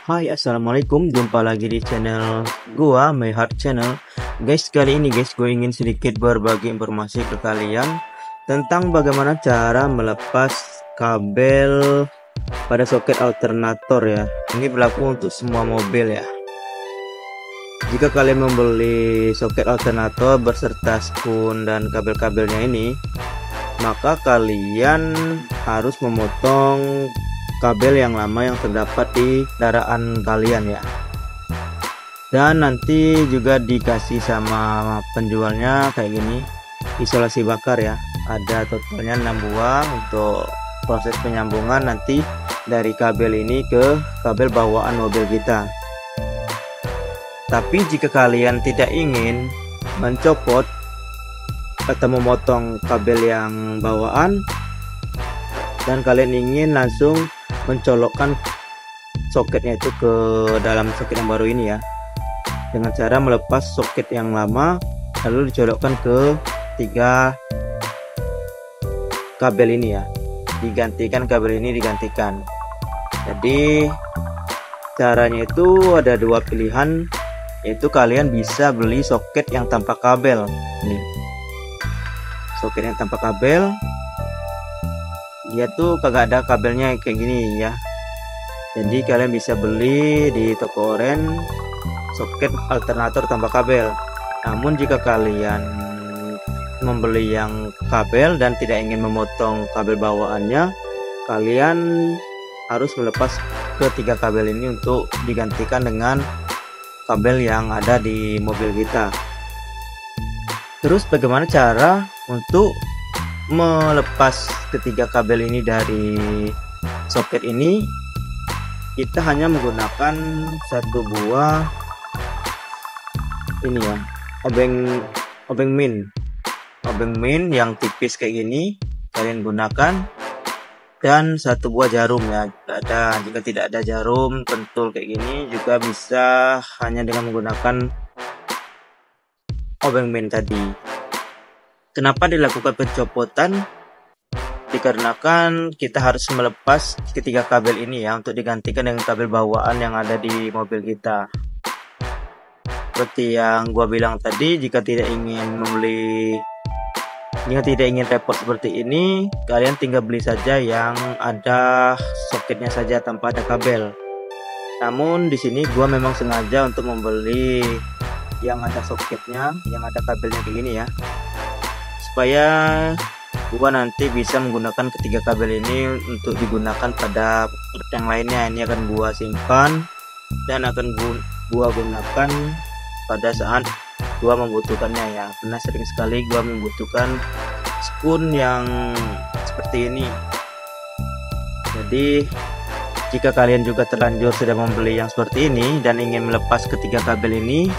Hai, assalamualaikum, jumpa lagi di channel gua Mayheart Channel. Guys, kali ini gue ingin sedikit berbagi informasi ke kalian tentang bagaimana cara melepas kabel pada soket alternator ya. Ini berlaku untuk semua mobil ya. Jika kalian membeli soket alternator beserta spoon dan kabel-kabelnya ini, maka kalian harus memotong kabel yang lama yang terdapat di kendaraan kalian ya. Dan nanti juga dikasih sama penjualnya kayak gini, isolasi bakar ya. Ada totalnya 6 buah untuk proses penyambungan nanti dari kabel ini ke kabel bawaan mobil kita. Tapi jika kalian tidak ingin mencopot atau memotong kabel yang bawaan dan kalian ingin langsung mencolokkan soketnya itu ke dalam soket yang baru ini ya, dengan cara melepas soket yang lama lalu dicolokkan ke 3 kabel ini ya, digantikan kabel ini digantikan. Jadi caranya itu ada 2 pilihan, yaitu kalian bisa beli soket yang tanpa kabel. Nih, soket yang tanpa kabel, dia tuh kagak ada kabelnya kayak gini ya. Jadi kalian bisa beli di toko oren soket alternator tanpa kabel. Namun jika kalian membeli yang kabel dan tidak ingin memotong kabel bawaannya, kalian harus melepas ketiga kabel ini untuk digantikan dengan kabel yang ada di mobil kita. Terus bagaimana cara untuk melepas ketiga kabel ini dari soket ini? Kita hanya menggunakan 1 buah ini ya, obeng min yang tipis kayak gini kalian gunakan, dan 1 buah jarum ya. Jika tidak ada jarum pentul kayak gini juga bisa hanya dengan menggunakan obeng min tadi. Kenapa dilakukan pencopotan? Dikarenakan kita harus melepas ketiga kabel ini ya, untuk digantikan dengan kabel bawaan yang ada di mobil kita. Seperti yang gua bilang tadi, jika tidak ingin repot seperti ini, kalian tinggal beli saja yang ada soketnya saja tanpa ada kabel. Namun di sini gua memang sengaja untuk membeli yang ada soketnya, yang ada kabelnya kayak gini ya, supaya gua nanti bisa menggunakan ketiga kabel ini untuk digunakan pada yang lainnya. Ini akan gua simpan dan akan gua gunakan pada saat gua membutuhkannya ya, karena sering sekali gua membutuhkan spoon yang seperti ini. Jadi jika kalian juga terlanjur sudah membeli yang seperti ini dan ingin melepas ketiga kabel ini,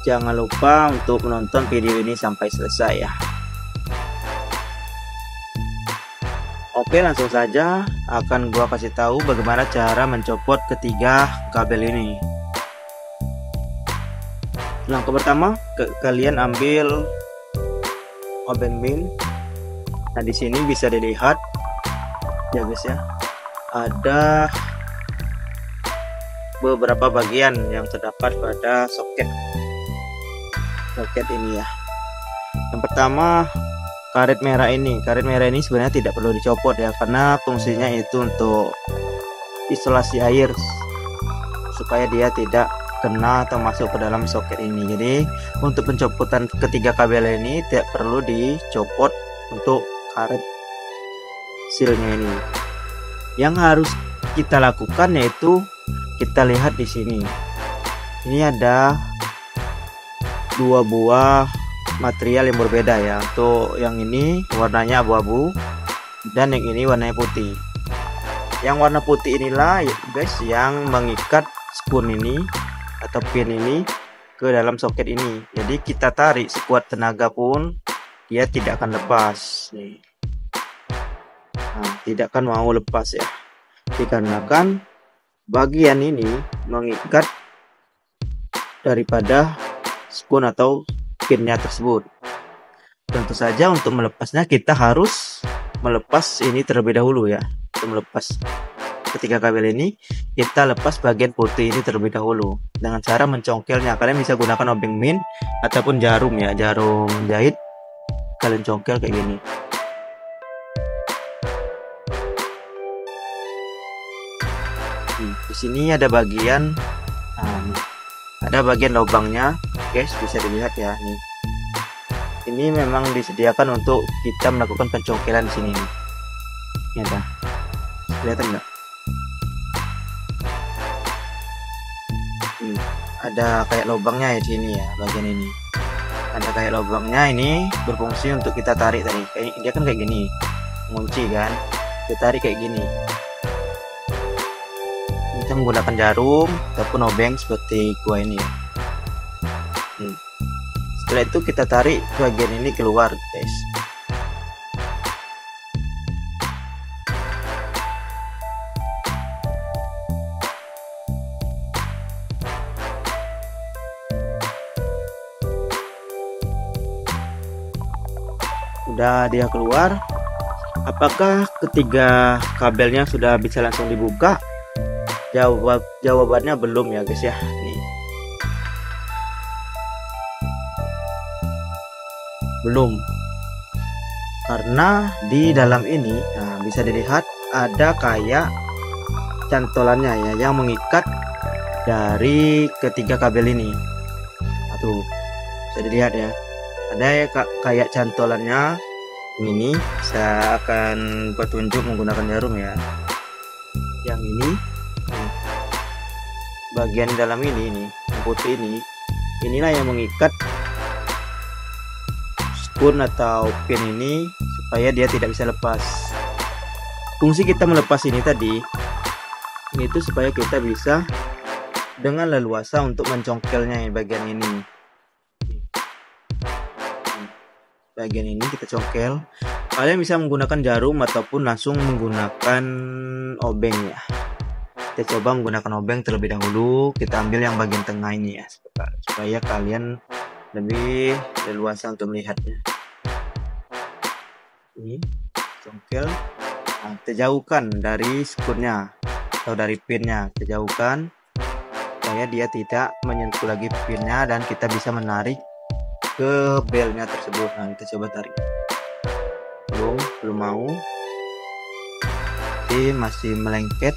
jangan lupa untuk menonton video ini sampai selesai ya. Oke, langsung saja akan gua kasih tahu bagaimana cara mencopot ketiga kabel ini. Langkah pertama, kalian ambil obeng min. Nah, di sini bisa dilihat ya guys ya, ada beberapa bagian yang terdapat pada soket ini ya. Yang pertama, karet merah ini. Karet merah ini sebenarnya tidak perlu dicopot ya, karena fungsinya itu untuk isolasi air supaya dia tidak kena atau masuk ke dalam soket ini. Jadi untuk pencopotan ketiga kabel ini tidak perlu dicopot untuk karet silnya ini. Yang harus kita lakukan yaitu kita lihat di sini. Ini ada 2 buah material yang berbeda ya. Untuk yang ini warnanya abu-abu dan yang ini warnanya putih. Yang warna putih inilah guys yang mengikat spoon ini atau pin ini ke dalam soket ini. Jadi kita tarik sekuat tenaga pun dia tidak akan lepas nih. Nah, tidak akan mau lepas ya, dikarenakan bagian ini mengikat daripada spoon atau pinnya tersebut. Tentu saja untuk melepasnya kita harus melepas ini terlebih dahulu ya. Untuk melepas ketiga kabel ini kita lepas bagian putih ini terlebih dahulu dengan cara mencongkelnya. Kalian bisa gunakan obeng min ataupun jarum ya, jarum jahit, kalian congkel kayak gini. Di sini ada bagian, ada bagian lubangnya guys, bisa dilihat ya nih. Ini memang disediakan untuk kita melakukan pencongkelan di sini nih. Ya dah, kelihatan nggak? Ada kayak lubangnya ya di sini ya, bagian ini. Ada kayak lubangnya, ini berfungsi untuk kita tarik tadi. Kayak dia kan kayak gini, mengunci kan. Kita tarik kayak gini. Kita menggunakan jarum ataupun obeng seperti gua ini ya. Setelah itu kita tarik bagian ini keluar guys. Udah dia keluar, apakah ketiga kabelnya sudah bisa langsung dibuka? Jawabannya belum ya guys ya. Nih, belum, karena di dalam ini bisa dilihat ada kayak cantolannya ya, yang mengikat dari ketiga kabel ini. Tuh bisa dilihat ya, ada ya kayak cantolannya. Ini saya akan petunjuk menggunakan jarum ya. Yang ini bagian dalam ini nih, yang putih ini, inilah yang mengikat spoon atau pin ini supaya dia tidak bisa lepas. Fungsi kita melepas ini tadi, ini tuh supaya kita bisa dengan leluasa untuk mencongkelnya ya, bagian ini. Bagian ini kita congkel. Kalian bisa menggunakan jarum ataupun langsung menggunakan obeng ya. Kita coba menggunakan obeng terlebih dahulu. Kita ambil yang bagian tengah ini ya, supaya kalian lebih leluasa untuk melihatnya. Ini congkel. Nah, kita jauhkan dari spoonnya atau dari pinnya, kita jauhkan supaya dia tidak menyentuh lagi pinnya dan kita bisa menarik ke belnya tersebut. Nah, kita coba tarik. Belum mau. Oke, masih melengket.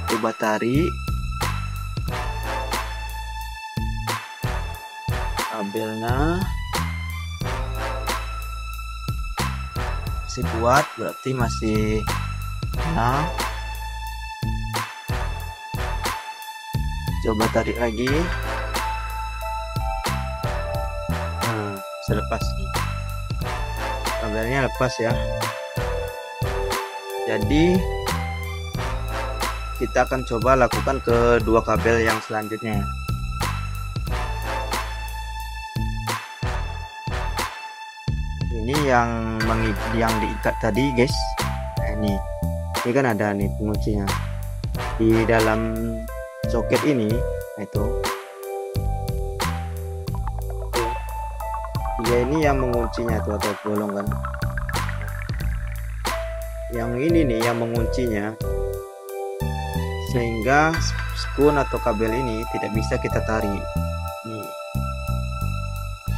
Coba tarik. Kabelnya masih kuat, berarti masih coba tarik lagi. Lepas nih, kabelnya lepas ya. Jadi kita akan coba lakukan kedua kabel yang selanjutnya. Ini yang diikat tadi guys. Nah, ini kan ada nih penguncinya di dalam soket ini. Nah, itu dia ini yang menguncinya tuh, atau bolong kan. Yang ini nih yang menguncinya, sehingga spoon atau kabel ini tidak bisa kita tarik. Nih,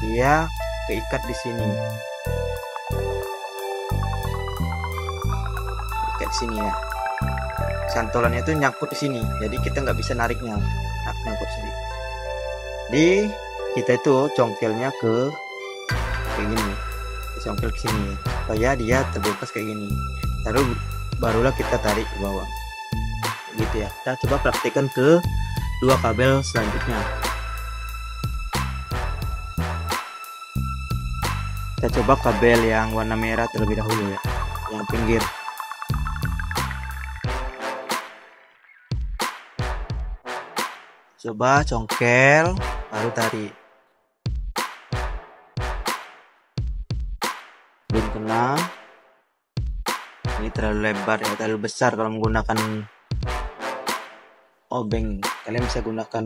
dia keikat di sini, ikat di sini ya. Cantolannya itu nyangkut di sini, jadi kita nggak bisa nariknya, nyangkut sini. Di kita itu congkelnya ke kayak gini, congkel ke sini supaya dia terbungkus kayak gini. Lalu barulah kita tarik ke bawah. Gitu ya. Kita coba praktikkan ke dua kabel selanjutnya. Kita coba kabel yang warna merah terlebih dahulu ya, yang pinggir. Coba congkel, baru tarik. Belum kena. Ini terlalu lebar ya, terlalu besar kalau menggunakan obeng. Kalian bisa gunakan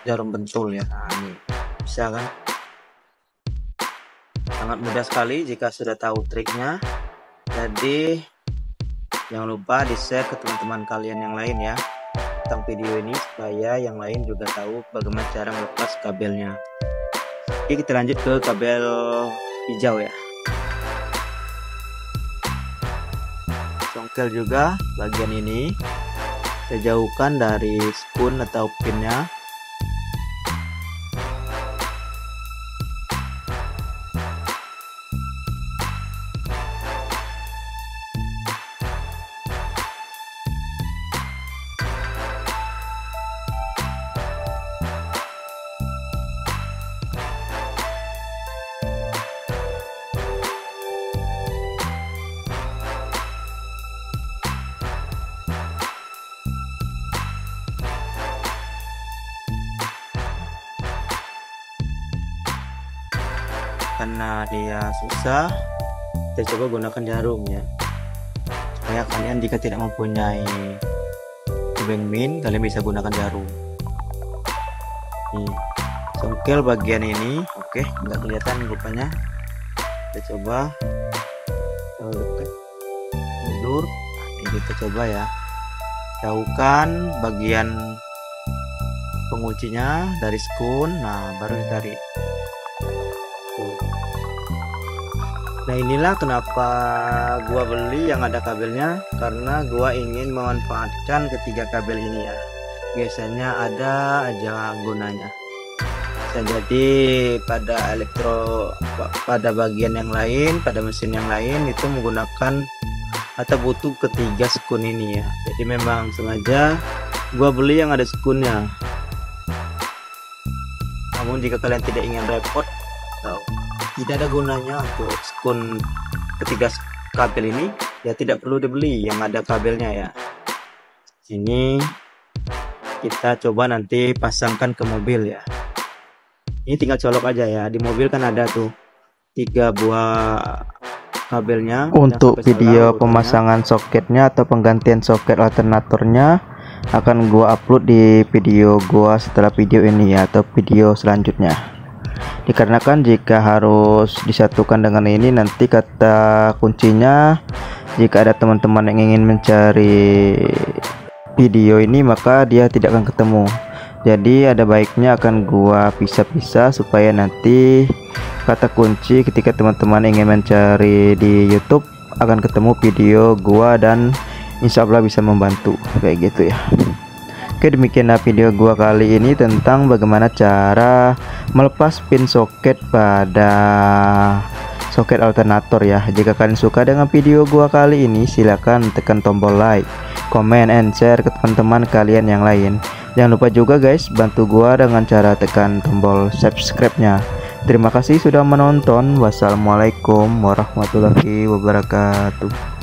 jarum bentul ya. Nah, ini bisa kan? Sangat mudah sekali jika sudah tahu triknya. Jadi Jangan lupa di share ke teman-teman kalian yang lain ya tentang video ini, supaya yang lain juga tahu bagaimana cara melepas kabelnya. Oke, kita lanjut ke kabel hijau ya. Congkel juga bagian ini kita jauhkan dari spoon atau pinnya. Karena dia susah, kita coba gunakan jarum ya, supaya kalian jika tidak mempunyai tubing min, kalian bisa gunakan jarum. Nih, congkel bagian ini, oke, nggak kelihatan rupanya. Kita coba dekat, mundur. Ini kita coba ya, jauhkan bagian penguncinya dari skun. Nah, baru ditarik. Nah, inilah kenapa gua beli yang ada kabelnya, karena gua ingin memanfaatkan ketiga kabel ini ya. Biasanya ada aja gunanya. Bisa jadi pada bagian yang lain, pada mesin yang lain itu menggunakan atau butuh ketiga skun ini ya. Jadi memang sengaja gua beli yang ada skunnya. Namun jika kalian tidak ingin repot atau tidak ada gunanya untuk skun ketiga kabel ini, ya tidak perlu dibeli yang ada kabelnya ya. Sini kita coba nanti pasangkan ke mobil ya. Ini tinggal colok aja ya, di mobil kan ada tuh 3 buah kabelnya. Untuk video pemasangan soketnya atau penggantian soket alternatornya akan gua upload di video gua setelah video ini ya, atau video selanjutnya. Dikarenakan jika harus disatukan dengan ini, nanti kata kuncinya jika ada teman-teman yang ingin mencari video ini, maka dia tidak akan ketemu. Jadi ada baiknya akan gua pisah-pisah supaya nanti kata kunci ketika teman-teman ingin mencari di YouTube akan ketemu video gua, dan insya Allah bisa membantu kayak gitu ya. Oke, demikianlah video gua kali ini tentang bagaimana cara melepas pin soket pada soket alternator ya. Jika kalian suka dengan video gua kali ini, silahkan tekan tombol like, comment, and share ke teman-teman kalian yang lain. Jangan lupa juga guys, bantu gua dengan cara tekan tombol subscribe-nya. Terima kasih sudah menonton. Wassalamualaikum warahmatullahi wabarakatuh.